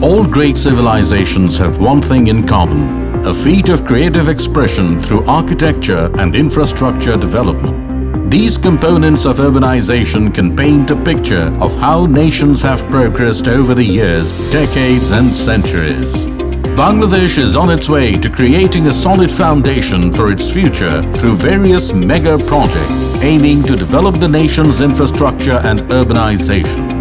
All great civilizations have one thing in common: a feat of creative expression through architecture and infrastructure development. These components of urbanization can paint a picture of how nations have progressed over the years, decades and centuries. Bangladesh is on its way to creating a solid foundation for its future through various mega projects aiming to develop the nation's infrastructure and urbanization.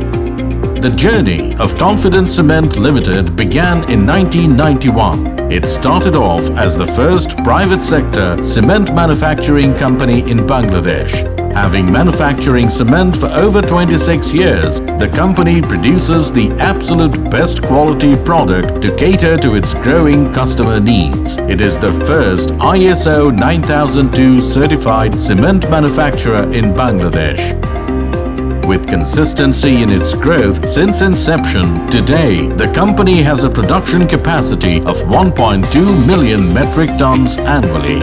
The journey of Confidence Cement Limited began in 1991. It started off as the first private sector cement manufacturing company in Bangladesh. Having manufacturing cement for over 26 years, the company produces the absolute best quality product to cater to its growing customer needs. It is the first ISO 9002 certified cement manufacturer in Bangladesh. With consistency in its growth since inception, today the company has a production capacity of 1.2 million metric tons annually.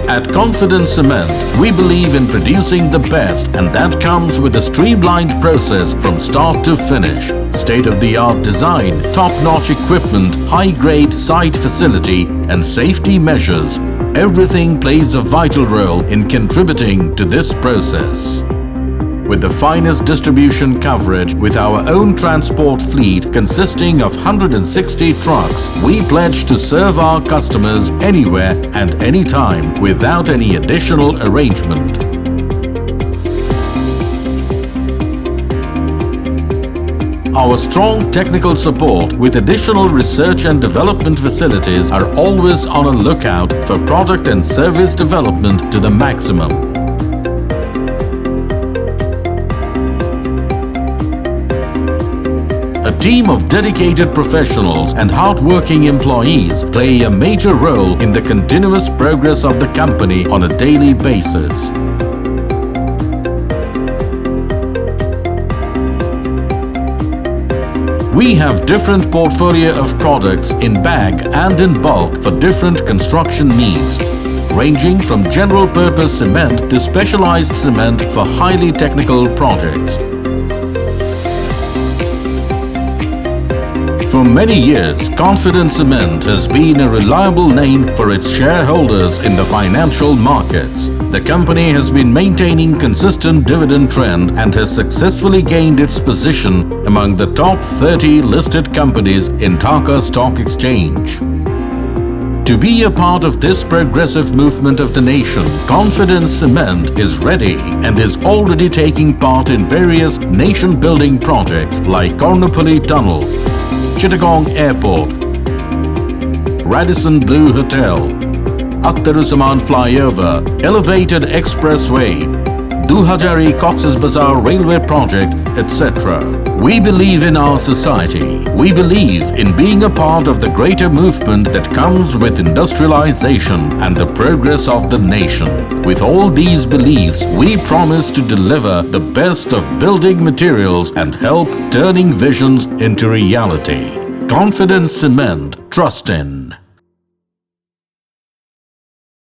At Confidence Cement, we believe in producing the best, and that comes with a streamlined process from start to finish. State-of-the-art design, top-notch equipment, high-grade site facility and safety measures. Everything plays a vital role in contributing to this process. With the finest distribution coverage with our own transport fleet consisting of 160 trucks, we pledge to serve our customers anywhere and anytime without any additional arrangement. Our strong technical support with additional research and development facilities are always on a lookout for product and service development to the maximum. A team of dedicated professionals and hard-working employees play a major role in the continuous progress of the company on a daily basis. We have different portfolio of products in bag and in bulk for different construction needs, ranging from general purpose cement to specialized cement for highly technical projects. For many years, Confidence Cement has been a reliable name for its shareholders in the financial markets. The company has been maintaining consistent dividend trend and has successfully gained its position among the top 30 listed companies in Dhaka Stock Exchange. To be a part of this progressive movement of the nation, Confidence Cement is ready and is already taking part in various nation-building projects like Kornapalli Tunnel, Chittagong Airport, Radisson Blu Hotel, Akhtaruzzaman Flyover, Elevated Expressway, Duhajari Cox's Bazar Railway Project, etc. We believe in our society. We believe in being a part of the greater movement that comes with industrialization and the progress of the nation. With all these beliefs, we promise to deliver the best of building materials and help turning visions into reality. Confidence Cement, trust in.